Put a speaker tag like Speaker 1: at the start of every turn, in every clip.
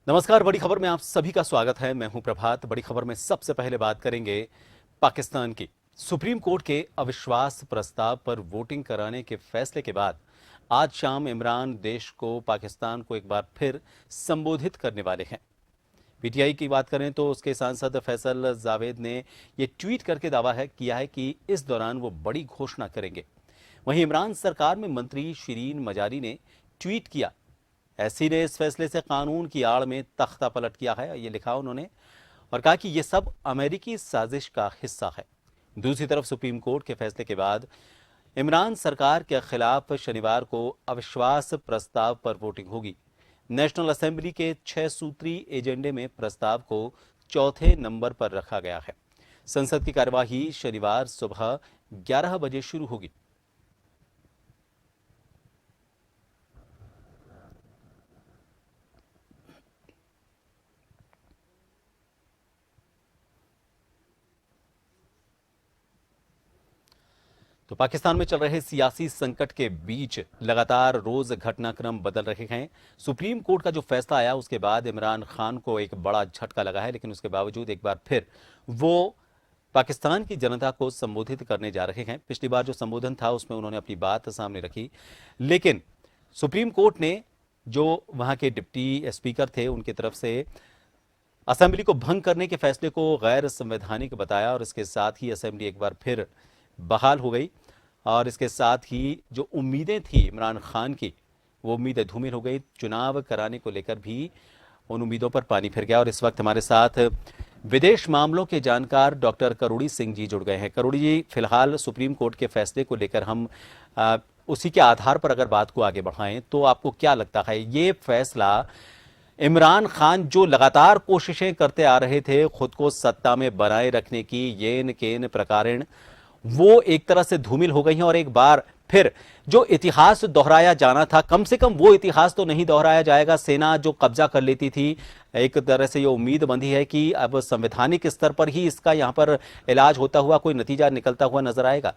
Speaker 1: नमस्कार। बड़ी खबर में आप सभी का स्वागत है। मैं हूं प्रभात। बड़ी खबर में सबसे पहले बात करेंगे पाकिस्तान की। सुप्रीम कोर्ट के अविश्वास प्रस्ताव पर वोटिंग कराने के फैसले के बाद आज शाम इमरान देश को पाकिस्तान को एक बार फिर संबोधित करने वाले हैं। पीटीआई की बात करें तो उसके सांसद फैसल जावेद ने यह ट्वीट करके दावा किया है कि इस दौरान वो बड़ी घोषणा करेंगे। वहीं इमरान सरकार में मंत्री शिरीन मजारी ने ट्वीट किया, ऐसी ने इस फैसले से कानून की आड़ में तख्ता पलट किया है, ये लिखा उन्होंने, और कहा कि यह सब अमेरिकी साजिश का हिस्सा है। दूसरी तरफ सुप्रीम कोर्ट के फैसले के बाद इमरान सरकार के खिलाफ शनिवार को अविश्वास प्रस्ताव पर वोटिंग होगी। नेशनल असेंबली के 6 सूत्री एजेंडे में प्रस्ताव को चौथे नंबर पर रखा गया है। संसद की कार्यवाही शनिवार सुबह 11 बजे शुरू होगी। तो पाकिस्तान में चल रहे सियासी संकट के बीच लगातार रोज घटनाक्रम बदल रहे हैं। सुप्रीम कोर्ट का जो फैसला आया उसके बाद इमरान खान को एक बड़ा झटका लगा है, लेकिन उसके बावजूद एक बार फिर वो पाकिस्तान की जनता को संबोधित करने जा रहे हैं। पिछली बार जो संबोधन था उसमें उन्होंने अपनी बात सामने रखी, लेकिन सुप्रीम कोर्ट ने जो वहां के डिप्टी स्पीकर थे उनकी तरफ से असेंबली को भंग करने के फैसले को गैर संवैधानिक बताया और इसके साथ ही असेंबली एक बार फिर बहाल हो गई। और इसके साथ ही जो उम्मीदें थी इमरान खान की, वो उम्मीदें धूमिल हो गई। चुनाव कराने को लेकर भी उन उम्मीदों पर पानी फिर गया। और इस वक्त हमारे साथ विदेश मामलों के जानकार डॉक्टर करोड़ी सिंह जी जुड़ गए हैं। करोड़ी जी, फिलहाल सुप्रीम कोर्ट के फैसले को लेकर हम उसी के आधार पर अगर बात को आगे बढ़ाएं तो आपको क्या लगता है, ये फैसला इमरान खान जो लगातार कोशिशें करते आ रहे थे खुद को सत्ता में बनाए रखने की, येन केन प्रकारेण, वो एक तरह से धूमिल हो गई हैं और एक बार फिर जो इतिहास दोहराया जाना था, कम से कम वो इतिहास तो नहीं दोहराया जाएगा। सेना जो कब्जा कर लेती थी, एक तरह से ये उम्मीद बंधी है कि अब संवैधानिक स्तर पर ही इसका यहां पर इलाज होता हुआ कोई नतीजा निकलता हुआ नजर आएगा।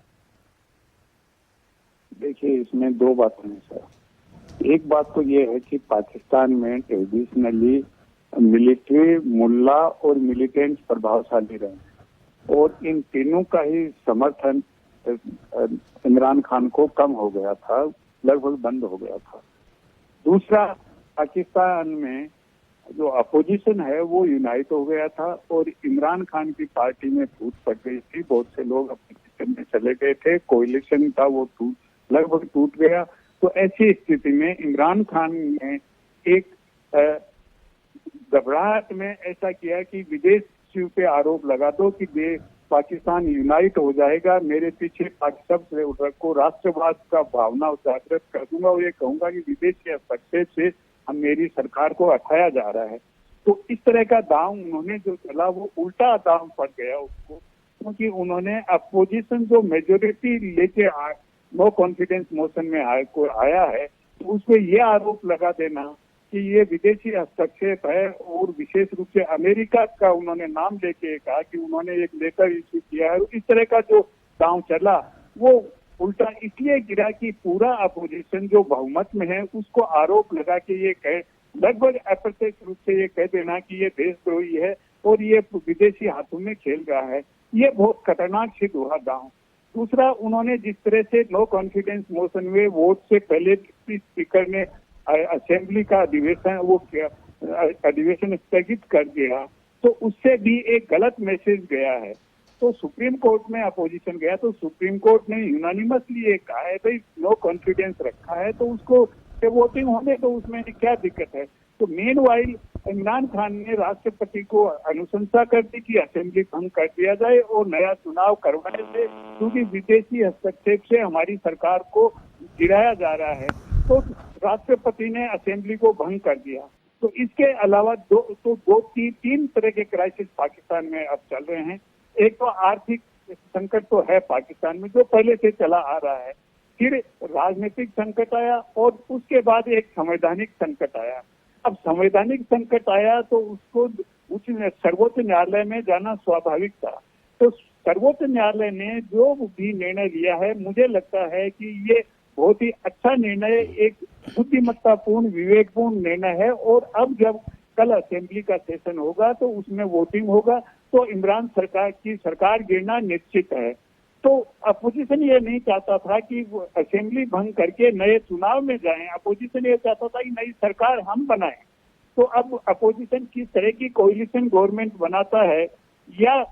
Speaker 2: देखिए, इसमें दो बातें हैं सर। एक बात तो ये है कि पाकिस्तान में ट्रेडिशनली मिलिट्री, मुल्ला और मिलिटेंट्स प्रभावशाली रहे और इन तीनों का ही समर्थन इमरान खान को कम हो गया था, लगभग बंद हो गया था। दूसरा, पाकिस्तान में जो अपोजिशन है वो यूनाइट हो गया था और इमरान खान की पार्टी में फूट पड़ गई थी। बहुत से लोग अपोजिशन में चले गए थे, कोalition था वो लगभग टूट गया। तो ऐसी स्थिति में इमरान खान ने एक घबराहट में ऐसा किया कि विदेशियों पे आरोप लगा दो कि पाकिस्तान यूनाइट हो जाएगा, मेरे पीछे सबसे रखो, राष्ट्रवाद का भावना जागृत कर दूंगा और ये कहूंगा कि विदेशी हस्तक्षेप से हम मेरी सरकार को हटाया जा रहा है। तो इस तरह का दांव उन्होंने जो चला वो उल्टा दांव पड़ गया उसको, क्योंकि उन्होंने अपोजिशन जो मेजोरिटी लेके नो कॉन्फिडेंस मोशन में आया है, तो उसमें ये आरोप लगा देना कि ये विदेशी हस्तक्षेप है और विशेष रूप से अमेरिका का उन्होंने नाम लेके कहा कि उन्होंने एक लेटर इश्यू किया है। इस तरह का जो दांव चला वो उल्टा इसलिए गिरा कि पूरा अपोजिशन जो बहुमत में है उसको आरोप लगा के ये कहे, लगभग अप्रत्यक्ष रूप से ये कह देना कि ये देशद्रोही है और ये विदेशी हाथों में खेल रहा है। ये बहुत खतरनाक सिद्ध हुआ दांव। दूसरा, उन्होंने जिस तरह से नो कॉन्फिडेंस मोशन में वोट से पहले स्पीकर ने असेंबली का अधिवेशन स्थगित कर दिया, तो उससे भी एक गलत मैसेज गया है। तो सुप्रीम कोर्ट में अपोजिशन गया तो सुप्रीम कोर्ट ने यूनानिमसली ये कहा है भाई नो कॉन्फिडेंस रखा है तो उसको वोटिंग होने तो उसमें क्या दिक्कत है। तो मेन वाइल इमरान खान ने राष्ट्रपति को अनुशंसा कर दी कि असेंबली भंग कर दिया जाए और नया चुनाव करवाने से, क्योंकि विदेशी हस्तक्षेप से हमारी सरकार को गिराया जा रहा है। तो राष्ट्रपति ने असेंबली को भंग कर दिया। तो इसके अलावा तीन तरह के क्राइसिस पाकिस्तान में अब चल रहे हैं। एक तो आर्थिक संकट तो है पाकिस्तान में जो पहले से चला आ रहा है, फिर राजनीतिक संकट आया और उसके बाद एक संवैधानिक संकट आया। अब संवैधानिक संकट आया तो उसको सर्वोच्च न्यायालय में जाना स्वाभाविक था। तो सर्वोच्च न्यायालय ने जो भी निर्णय लिया है, मुझे लगता है कि ये बहुत ही अच्छा निर्णय, एक बुद्धिमत्तापूर्ण विवेकपूर्ण निर्णय है। और अब जब कल असेंबली का सेशन होगा तो उसमें वोटिंग होगा, तो इमरान सरकार की सरकार गिरना निश्चित है। तो अपोजिशन ये नहीं चाहता था कि वो असेंबली भंग करके नए चुनाव में जाएं, अपोजिशन ये चाहता था कि नई सरकार हम बनाएं। तो अब अपोजिशन किस तरह की कोalition गवर्नमेंट बनाता है, या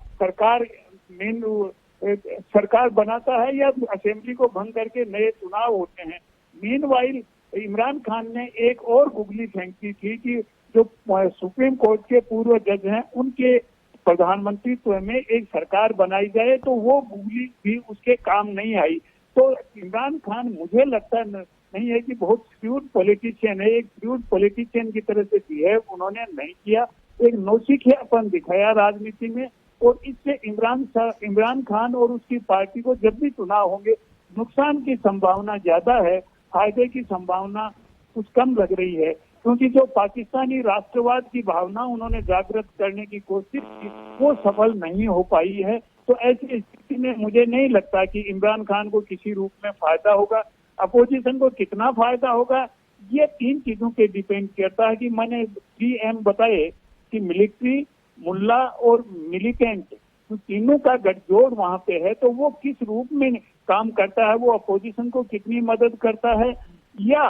Speaker 2: सरकार बनाता है, या असेंबली को भंग करके नए चुनाव होते हैं। मीनवाइल इमरान खान ने एक और गुगली फेंकी थी कि जो सुप्रीम कोर्ट के पूर्व जज हैं उनके प्रधानमंत्रीत्व में एक सरकार बनाई जाए, तो वो गुगली भी उसके काम नहीं आई। तो इमरान खान मुझे लगता नहीं है कि बहुत श्रूड पॉलिटिशियन है, एक श्रूड पॉलिटिशियन की तरह से बिहेव उन्होंने नहीं किया, एक नौसिखियापन दिखाया राजनीति में, और इससे इमरान खान और उसकी पार्टी को जब भी चुनाव होंगे नुकसान की संभावना ज्यादा है, फायदे की संभावना कुछ कम लग रही है। क्योंकि जो पाकिस्तानी राष्ट्रवाद की भावना उन्होंने जागृत करने की कोशिश की वो सफल नहीं हो पाई है। तो ऐसी स्थिति में मुझे नहीं लगता कि इमरान खान को किसी रूप में फायदा होगा। अपोजिशन को कितना फायदा होगा ये तीन चीजों पे डिपेंड करता है कि मैंने 3M बताए कि मिलिट्री, मुल्ला और मिलिटेंट, तो तीनों का गठजोड़ वहां पे है, तो वो किस रूप में काम करता है, वो अपोजिशन को कितनी मदद करता है, या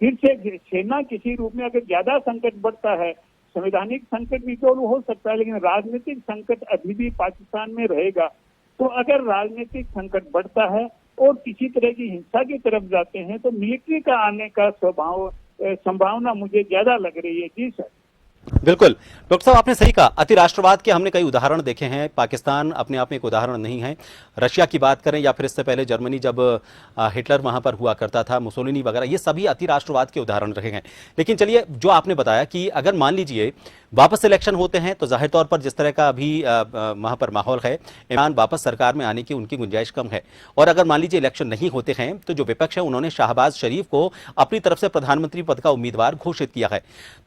Speaker 2: फिर से सेना किसी रूप में अगर ज्यादा संकट बढ़ता है, संवैधानिक संकट भी तो हो सकता है लेकिन राजनीतिक संकट अभी भी पाकिस्तान में रहेगा। तो अगर राजनीतिक संकट बढ़ता है और किसी तरह की हिंसा की तरफ जाते हैं तो मिलिट्री का आने का संभावना मुझे ज्यादा लग रही है। जी सर।
Speaker 1: बिल्कुल डॉक्टर साहब, आपने सही कहा। अति राष्ट्रवाद के हमने कई उदाहरण देखे हैं। पाकिस्तान अपने आप में एक उदाहरण नहीं है। रशिया की बात करें या फिर इससे पहले जर्मनी, जब हिटलर वहां पर हुआ करता था, मुसोलिनी वगैरह, ये सभी अति राष्ट्रवाद के उदाहरण रहे हैं। लेकिन चलिए, जो आपने बताया कि अगर मान लीजिए वापस इलेक्शन होते हैं तो जाहिर तौर पर जिस तरह का अभी वहां पर माहौल है, इमरान वापस सरकार में आने की उनकी गुंजाइश कम है। और अगर मान लीजिए इलेक्शन नहीं होते हैं तो जो विपक्ष है उन्होंने शाहबाज शरीफ को अपनी तरफ से प्रधानमंत्री पद का उम्मीदवार घोषित किया है।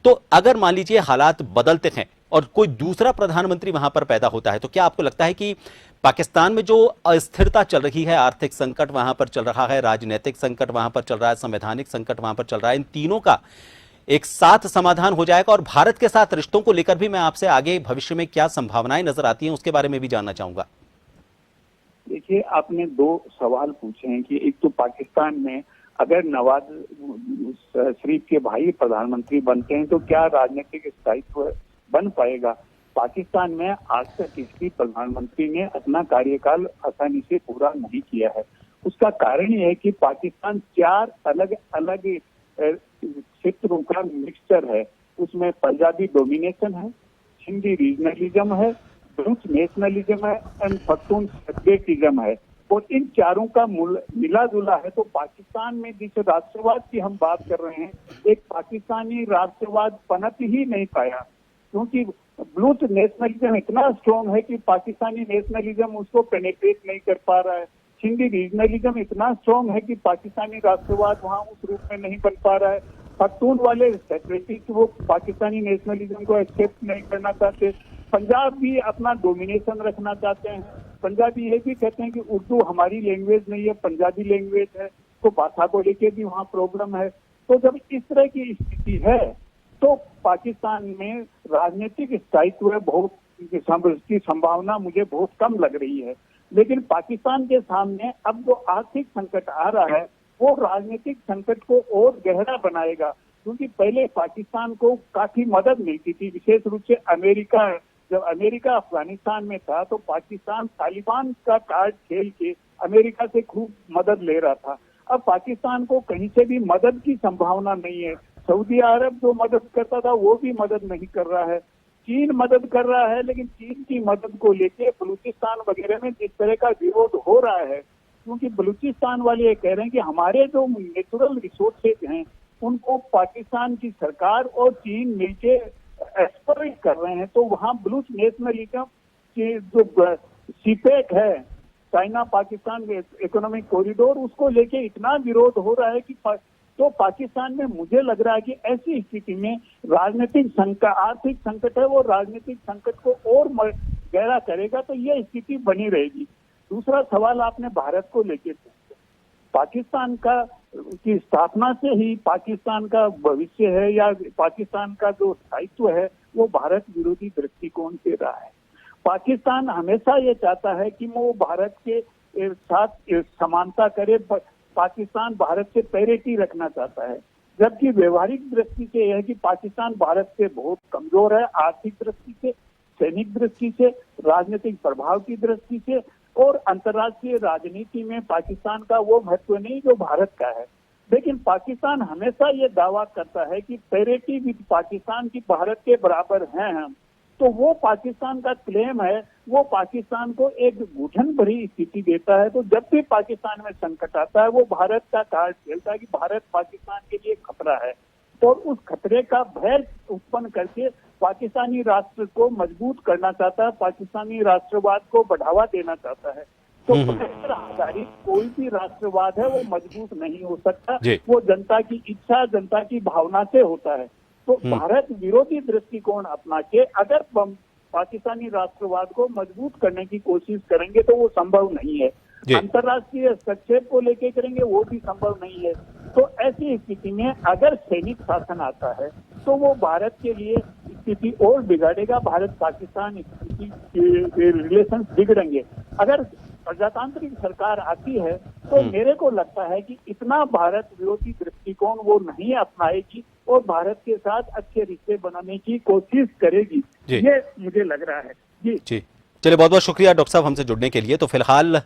Speaker 1: तो अगर मान लीजिए हालात बदलते हैं और कोई दूसरा प्रधानमंत्री वहां पर पैदा होता है, तो क्या आपको लगता है कि पाकिस्तान में जो अस्थिरता चल रही है, आर्थिक संकट वहां पर चल रहा है, राजनीतिक संकट वहां पर चल रहा है, संवैधानिक संकट वहां पर चल रहा है, इन तीनों का एक साथ समाधान हो जाएगा? और भारत के साथ रिश्तों को लेकर भी मैं आपसे आगे भविष्य में क्या संभावनाएं नजर आती हैं उसके बारे में भी जानना चाहूंगा।
Speaker 2: देखिए, आपने दो सवाल पूछे हैं कि एक तो पाकिस्तान में अगर नवाज शरीफ के भाई प्रधानमंत्री बनते हैं तो क्या राजनीतिक स्थायित्व बन पाएगा। पाकिस्तान में आज तक किसी प्रधानमंत्री ने अपना कार्यकाल आसानी से पूरा नहीं किया है। उसका कारण यह है कि पाकिस्तान 4 अलग अलग क्षेत्रों का मिक्सचर है। उसमें पंजाबी डोमिनेशन है, हिंदी रीजनलिज्म है, बलूच नेशनलिज्म है एंड पख्तून सेपरेटिज्म है, और इन चारों का मिला जुला है। तो पाकिस्तान में जिस राष्ट्रवाद की हम बात कर रहे हैं, एक पाकिस्तानी राष्ट्रवाद पनप ही नहीं पाया, क्योंकि बलूच नेशनलिज्म इतना स्ट्रॉन्ग है कि पाकिस्तानी नेशनलिज्म उसको पेनिट्रेट नहीं कर पा रहा है। हिंदी रीजनलिज्म इतना स्ट्रॉन्ग है कि पाकिस्तानी राष्ट्रवाद वहाँ उस रूप में नहीं बन पा रहा है। पख्तून वाले सेपरेटिस्ट वो पाकिस्तानी नेशनलिज्म को एक्सेप्ट नहीं करना चाहते। पंजाब भी अपना डोमिनेशन रखना चाहते हैं। पंजाबी ये भी कहते हैं कि उर्दू हमारी लैंग्वेज नहीं है, पंजाबी लैंग्वेज है, तो भाषा को लेके भी वहाँ प्रॉब्लम है। तो जब इस तरह की स्थिति है तो पाकिस्तान में राजनीतिक स्थायित्व बहुत की संभावना मुझे बहुत कम लग रही है। लेकिन पाकिस्तान के सामने अब जो आर्थिक संकट आ रहा है वो राजनीतिक संकट को और गहरा बनाएगा, क्योंकि पहले पाकिस्तान को काफी मदद मिलती थी, विशेष रूप से अमेरिका। जब अमेरिका अफगानिस्तान में था तो पाकिस्तान तालिबान का कार्ड खेल के अमेरिका से खूब मदद ले रहा था। अब पाकिस्तान को कहीं से भी मदद की संभावना नहीं है। सऊदी अरब जो मदद करता था वो भी मदद नहीं कर रहा है। चीन मदद कर रहा है, लेकिन चीन की मदद को लेके बलूचिस्तान वगैरह में जिस तरह का विरोध हो रहा है, क्योंकि बलूचिस्तान वाले ये कह रहे हैं कि हमारे जो नेचुरल रिसोर्सेज हैं उनको पाकिस्तान की सरकार और चीन मिलके एक्सप्लॉइट कर रहे हैं। तो वहाँ बलूच नेशनलिज्म के जो सीपेक है, चाइना पाकिस्तान इकोनॉमिक कॉरिडोर, उसको लेके इतना विरोध हो रहा है कि तो पाकिस्तान में मुझे लग रहा है कि ऐसी स्थिति में राजनीतिक संकट, आर्थिक संकट है वो राजनीतिक संकट को और गहरा करेगा, तो यह स्थिति बनी रहेगी। दूसरा सवाल आपने भारत को लेके पूछा। पाकिस्तान का की स्थापना से ही पाकिस्तान का भविष्य है या पाकिस्तान का जो स्थायित्व है वो भारत विरोधी दृष्टिकोण से रहा है। पाकिस्तान हमेशा ये चाहता है कि वो भारत के साथ समानता करे, पाकिस्तान भारत से पैरिटी रखना चाहता है, जबकि व्यवहारिक दृष्टि से यह है कि पाकिस्तान भारत से बहुत कमजोर है, आर्थिक दृष्टि से, सैनिक दृष्टि से, राजनीतिक प्रभाव की दृष्टि से, और अंतर्राष्ट्रीय राजनीति में पाकिस्तान का वो महत्व नहीं जो भारत का है। लेकिन पाकिस्तान हमेशा ये दावा करता है कि पैरिटी विद पाकिस्तान की भारत के बराबर हैं हम, तो वो पाकिस्तान का क्लेम है, वो पाकिस्तान को एक घुटन भरी स्थिति देता है। तो जब भी पाकिस्तान में संकट आता है वो भारत का कार्ड खेलता है कि भारत पाकिस्तान के लिए खतरा है, और उस खतरे का भय उत्पन्न करके पाकिस्तानी राष्ट्र को मजबूत करना चाहता है, पाकिस्तानी राष्ट्रवाद को बढ़ावा देना चाहता है। तो भय पर आधारित कोई भी राष्ट्रवाद है वो मजबूत नहीं हो सकता, वो जनता की इच्छा, जनता की भावना से होता है। तो भारत विरोधी दृष्टिकोण अपना के अगर हम पाकिस्तानी राष्ट्रवाद को मजबूत करने की कोशिश करेंगे तो वो संभव नहीं है, अंतर्राष्ट्रीय हस्तक्षेप को लेके करेंगे वो भी संभव नहीं है। तो ऐसी स्थिति में अगर सैनिक शासन आता है तो वो भारत के लिए स्थिति और बिगाड़ेगा, भारत पाकिस्तान स्थिति के रिलेशन बिगड़ेंगे। अगर प्रजातांत्रिक सरकार आती है तो मेरे को लगता है कि इतना भारत विरोधी दृष्टिकोण वो नहीं अपनाएगी और भारत के साथ अच्छे रिश्ते बनाने की कोशिश करेगी, ये मुझे लग रहा है। जी
Speaker 1: चलिए, बहुत बहुत शुक्रिया डॉक्टर साहब हमसे जुड़ने के लिए। तो फिलहाल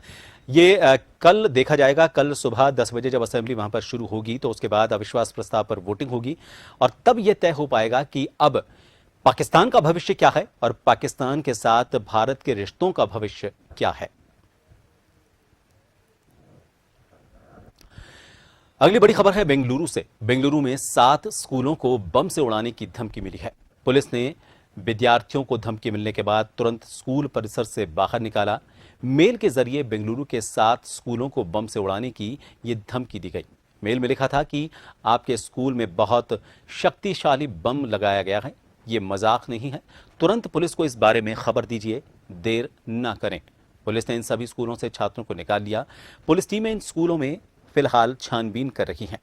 Speaker 1: ये कल देखा जाएगा, कल सुबह 10 बजे जब असेंबली वहां पर शुरू होगी तो उसके बाद अविश्वास प्रस्ताव पर वोटिंग होगी और तब यह तय हो पाएगा कि अब पाकिस्तान का भविष्य क्या है और पाकिस्तान के साथ भारत के रिश्तों का भविष्य क्या है। अगली बड़ी खबर है बेंगलुरु से। बेंगलुरु में 7 स्कूलों को बम से उड़ाने की धमकी मिली है। पुलिस ने विद्यार्थियों को धमकी मिलने के बाद तुरंत स्कूल परिसर से बाहर निकाला। मेल के जरिए बेंगलुरु के 7 स्कूलों को बम से उड़ाने की ये धमकी दी गई। मेल में लिखा था कि आपके स्कूल में बहुत शक्तिशाली बम लगाया गया है, ये मजाक नहीं है, तुरंत पुलिस को इस बारे में खबर दीजिए, देर ना करें। पुलिस ने इन सभी स्कूलों से छात्रों को निकाल लिया। पुलिस टीमें इन स्कूलों में फिलहाल छानबीन कर रही हैं।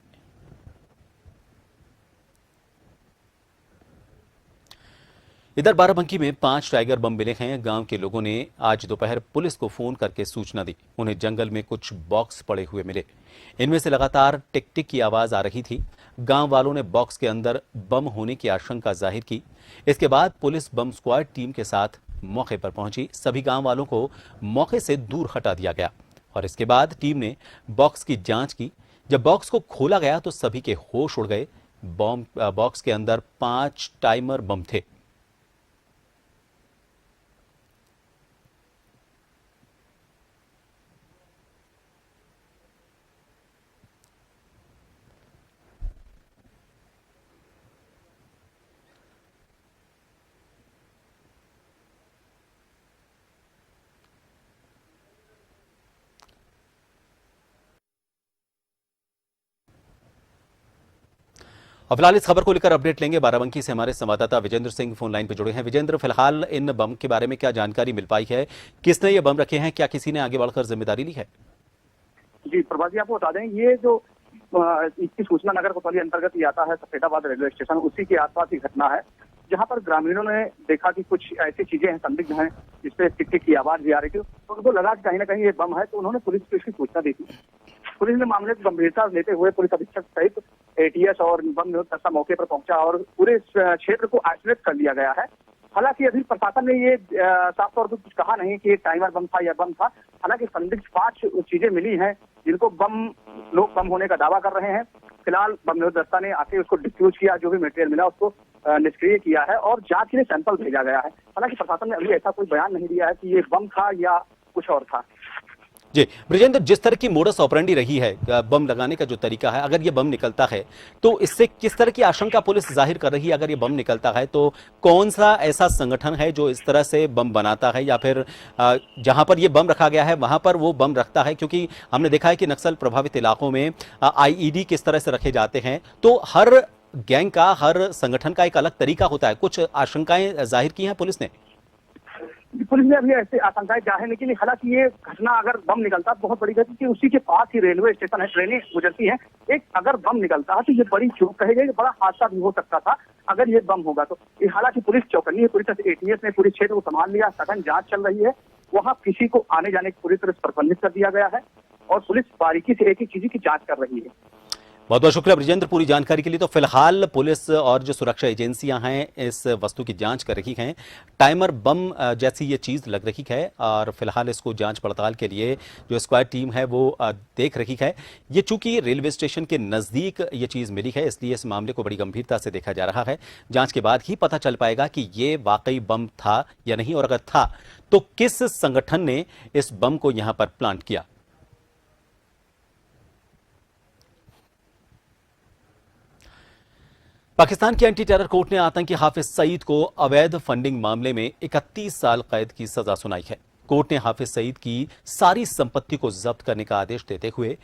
Speaker 1: इधर बाराबंकी में 5 टाइगर बम मिले हैं। गांव के लोगों ने आज दोपहर पुलिस को फोन करके सूचना दी। उन्हें जंगल में कुछ बॉक्स पड़े हुए मिले, इनमें से लगातार टिक टिक की आवाज आ रही थी। गांव वालों ने बॉक्स के अंदर बम होने की आशंका जाहिर की। इसके बाद पुलिस बम स्क्वाड टीम के साथ मौके पर पहुंची। सभी गांव वालों को मौके से दूर हटा दिया गया और इसके बाद टीम ने बॉक्स की जांच की। जब बॉक्स को खोला गया तो सभी के होश उड़ गए। बॉक्स के अंदर 5 टाइमर बम थे। और फिलहाल इस खबर को लेकर अपडेट लेंगे। बाराबंकी से हमारे संवाददाता विजेंद्र सिंह फोन लाइन पर जुड़े हैं। विजेंद्र, फिलहाल इन बम के बारे में क्या जानकारी मिल पाई है? किसने ये बम रखे हैं? क्या किसी ने आगे बढ़कर जिम्मेदारी ली है?
Speaker 3: जी प्रभात जी, आपको बता दें ये जो इसकी सूचना नगर कोतवाली अंतर्गत ही आता है, सफेदाबाद रेलवे स्टेशन, उसी के आसपास की घटना है, जहां पर ग्रामीणों ने देखा कि कुछ ऐसी चीजें हैं, संदिग्ध हैं, जिसपे टिक टिक की आवाज भी आ रही थी। तो उनको लगा कि कहीं ना कहीं ये बम है, तो उन्होंने पुलिस को इसकी सूचना दी थी। पुलिस ने मामले को गंभीरता लेते हुए पुलिस अधीक्षक सहित एटीएस और बम निरोधक दस्ता मौके पर पहुंचा और पूरे क्षेत्र को आइसोलेट कर लिया गया है। हालांकि अभी प्रशासन ने ये साफ तौर पर कुछ कहा नहीं कि टाइमर बम था या बम था। हालांकि संदिग्ध 5 चीजें मिली हैं जिनको लोग बम होने का दावा कर रहे हैं। फिलहाल बम निरोधक दस्ता ने आके उसको डिफ्यूज किया, जो भी मटेरियल मिला उसको निष्क्रिय किया है और जांच के लिए सैंपल भेजा गया है। हालांकि प्रशासन ने अभी ऐसा कोई बयान नहीं दिया है कि ये बम था या कुछ और था।
Speaker 1: जी ब्रिजेंद्र, जिस तरह की मोडस ऑपरेंडी रही है, बम लगाने का जो तरीका है, अगर ये बम निकलता है तो इससे किस तरह की आशंका पुलिस जाहिर कर रही है? अगर ये बम निकलता है तो कौन सा ऐसा संगठन है जो इस तरह से बम बनाता है, या फिर जहां पर ये बम रखा गया है वहां पर वो बम रखता है? क्योंकि हमने देखा है कि नक्सल प्रभावित इलाकों में आईईडी किस तरह से रखे जाते हैं, तो हर गैंग का, हर संगठन का एक अलग तरीका होता है। कुछ आशंकाएं जाहिर की हैं पुलिस ने?
Speaker 3: पुलिस ने अभी ऐसे आशंकाएं जाहिर नहीं की, हालांकि ये घटना अगर बम निकलता बहुत बड़ी घटना, कि उसी के पास ही रेलवे स्टेशन है, ट्रेनें गुजरती हैं, एक अगर बम निकलता है तो ये बड़ी चूक कही गई, बड़ा हादसा भी हो सकता था अगर ये बम होगा तो। हालांकि पुलिस चौकन्नी है, पूरी तरह से एटीएस ने पूरे क्षेत्र को संभाल लिया, सघन जांच चल रही है, वहां किसी को आने जाने की पूरी तरह से प्रतिबंधित कर दिया गया है और पुलिस बारीकी से एक एक चीज की जांच कर रही है।
Speaker 1: बहुत बहुत शुक्रिया ब्रिजेंद्र पूरी जानकारी के लिए। तो फिलहाल पुलिस और जो सुरक्षा एजेंसियां हैं इस वस्तु की जांच कर रही हैं। टाइमर बम जैसी ये चीज लग रही है और फिलहाल इसको जांच पड़ताल के लिए जो स्क्वाड टीम है वो देख रही है। ये चूंकि रेलवे स्टेशन के नजदीक ये चीज मिली है इसलिए इस मामले को बड़ी गंभीरता से देखा जा रहा है। जांच के बाद ही पता चल पाएगा कि ये वाकई बम था या नहीं, और अगर था तो किस संगठन ने इस बम को यहां पर प्लांट किया। पाकिस्तान की एंटी टेरर कोर्ट ने आतंकी हाफिज सईद को अवैध फंडिंग मामले में 31 साल कैद की सजा सुनाई है। कोर्ट ने हाफिज सईद की सारी संपत्ति को जब्त करने का आदेश देते हुए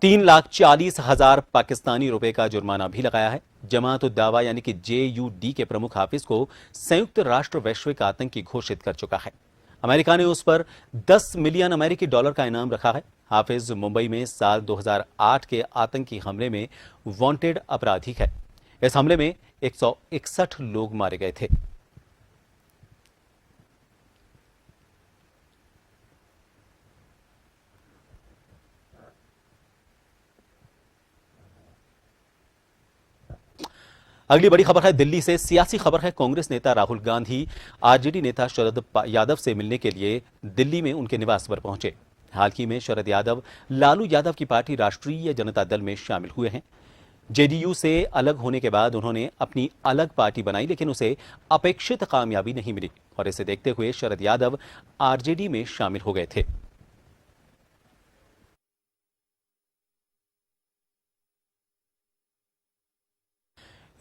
Speaker 1: 3,40,000 पाकिस्तानी रुपए का जुर्माना भी लगाया है। जमात उद दावा यानी कि JUD के प्रमुख हाफिज को संयुक्त राष्ट्र वैश्विक आतंकी घोषित कर चुका है। अमेरिका ने उस पर 10 मिलियन अमेरिकी डॉलर का इनाम रखा है। हाफिज मुंबई में साल 2008 के आतंकी हमले में वांटेड अपराधी है। इस हमले में 161 लोग मारे गए थे। अगली बड़ी खबर है दिल्ली से। सियासी खबर है, कांग्रेस नेता राहुल गांधी आरजेडी नेता शरद यादव से मिलने के लिए दिल्ली में उनके निवास पर पहुंचे। हाल ही में शरद यादव लालू यादव की पार्टी राष्ट्रीय जनता दल में शामिल हुए हैं। जेडीयू से अलग होने के बाद उन्होंने अपनी अलग पार्टी बनाई, लेकिन उसे अपेक्षित कामयाबी नहीं मिली और इसे देखते हुए शरद यादव आरजेडी में शामिल हो गए थे।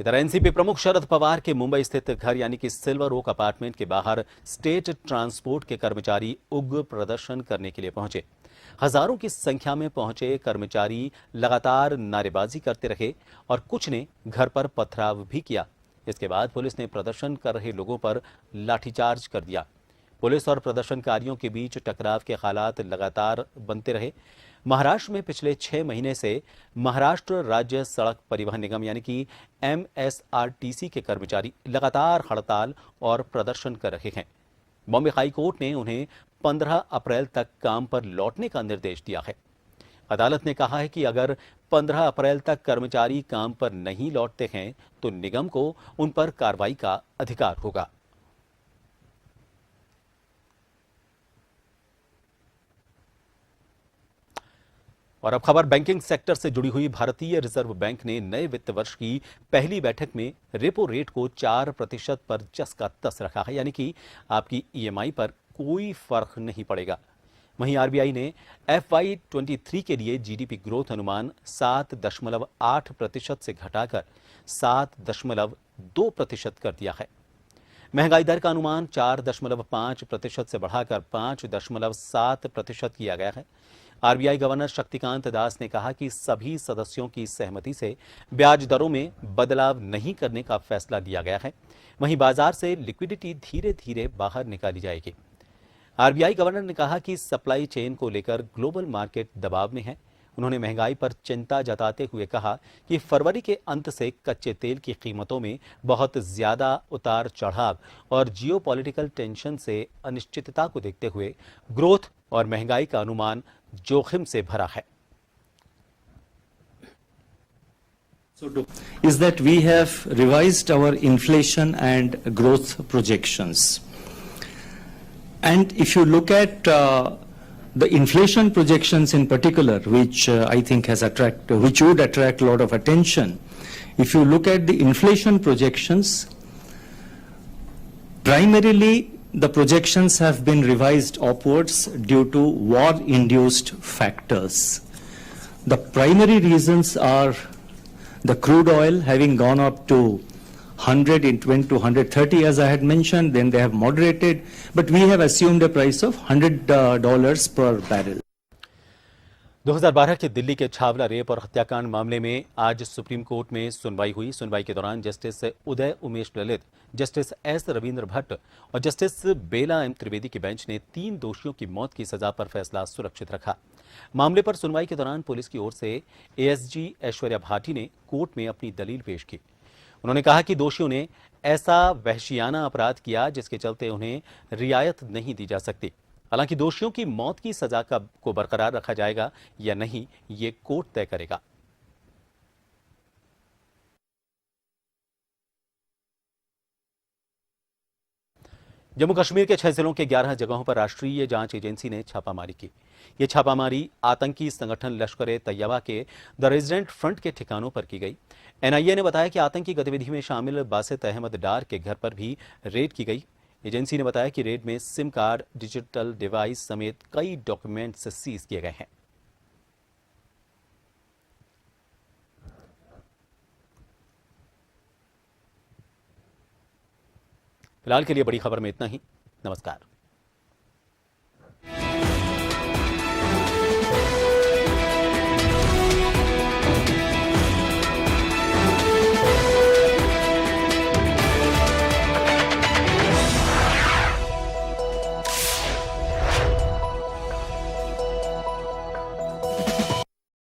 Speaker 1: इधर एनसीपी प्रमुख शरद पवार के मुंबई स्थित घर यानी कि सिल्वर ओक अपार्टमेंट के बाहर स्टेट ट्रांसपोर्ट के कर्मचारी उग्र प्रदर्शन करने के लिए पहुंचे। हजारों की संख्या में पहुंचे कर्मचारी लगातार नारेबाजी करते रहे और कुछ ने घर पर पथराव भी किया। इसके बाद पुलिस ने प्रदर्शन कर रहे लोगों पर लाठीचार्ज कर दिया। पुलिस और प्रदर्शनकारियों के बीच टकराव के हालात लगातार बनते रहे। महाराष्ट्र में पिछले 6 महीने से महाराष्ट्र राज्य सड़क परिवहन निगम यानी कि MSRTC के कर्मचारी लगातार हड़ताल और प्रदर्शन कर रहे हैं। बॉम्बे हाई कोर्ट ने उन्हें 15 अप्रैल तक काम पर लौटने का निर्देश दिया है। अदालत ने कहा है कि अगर 15 अप्रैल तक कर्मचारी काम पर नहीं लौटते हैं तो निगम को उन पर कार्रवाई का अधिकार होगा। और अब खबर बैंकिंग सेक्टर से जुड़ी हुई। भारतीय रिजर्व बैंक ने नए वित्त वर्ष की पहली बैठक में रेपो रेट को 4% पर जस का तस रखा है, यानी कि आपकी EMI पर कोई फर्क नहीं पड़ेगा। वहीं आरबीआई ने FY23 के लिए GDP ग्रोथ अनुमान 7.8% से घटाकर 7.2% कर दिया है। महंगाई दर का अनुमान 4.5% से बढ़ाकर 5.7% किया गया है। आरबीआई गवर्नर शक्तिकांत दास ने कहा कि सभी सदस्यों की सहमति से ब्याज दरों में बदलाव नहीं करने का फैसला लिया गया है। वहीं बाजार से लिक्विडिटी धीरे धीरे बाहर निकाली जाएगी। आरबीआई गवर्नर ने कहा कि सप्लाई चेन को लेकर ग्लोबल मार्केट दबाव में है। उन्होंने महंगाई पर चिंता जताते हुए कहा कि फरवरी के अंत से कच्चे तेल की कीमतों में बहुत ज्यादा उतार चढ़ाव और जियोपॉलिटिकल टेंशन से अनिश्चितता को देखते हुए ग्रोथ और महंगाई का अनुमान जोखिम से भरा है।
Speaker 4: Is that we have revised our inflation and growth projections. And if you look at the inflation projections in particular, which I think which would attract a lot of attention, if you look at the inflation projections, primarily the projections have been revised upwards due to war-induced factors. The primary reasons are the crude oil having gone up to 100, it went to 130 as I had mentioned, then they have moderated, but we have assumed a price of $100 per barrel.
Speaker 1: 2012 के दिल्ली के Chhawla rape और हत्याकांड मामले में आज supreme court में सुनवाई हुई। सुनवाई के दौरान justice Uday Umesh Lalit, justice S Ravindra Bhatt और जस्टिस बेला एम त्रिवेदी की बेंच ने 3 दोषियों की मौत की सजा पर फैसला सुरक्षित रखा। मामले पर सुनवाई के दौरान पुलिस की ओर से एएसजी ऐश्वर्या भाटी ने कोर्ट में अपनी दलील पेश की। उन्होंने कहा कि दोषियों ने ऐसा वहशियाना अपराध किया जिसके चलते उन्हें रियायत नहीं दी जा सकती। हालांकि दोषियों की मौत की सजा को बरकरार रखा जाएगा या नहीं, ये कोर्ट तय करेगा। जम्मू कश्मीर के 6 जिलों के 11 जगहों पर राष्ट्रीय जांच एजेंसी ने छापामारी की। ये छापामारी आतंकी संगठन लश्कर तैयबा के द रेजिडेंट फ्रंट के ठिकानों पर की गई। एनआईए ने बताया कि आतंकी गतिविधि में शामिल बासित अहमद डार के घर पर भी रेड की गई। एजेंसी ने बताया कि रेड में सिम कार्ड, डिजिटल डिवाइस समेत कई डॉक्यूमेंट्स सीज किए गए हैं। फिलहाल के लिए बड़ी खबर में इतना ही। नमस्कार।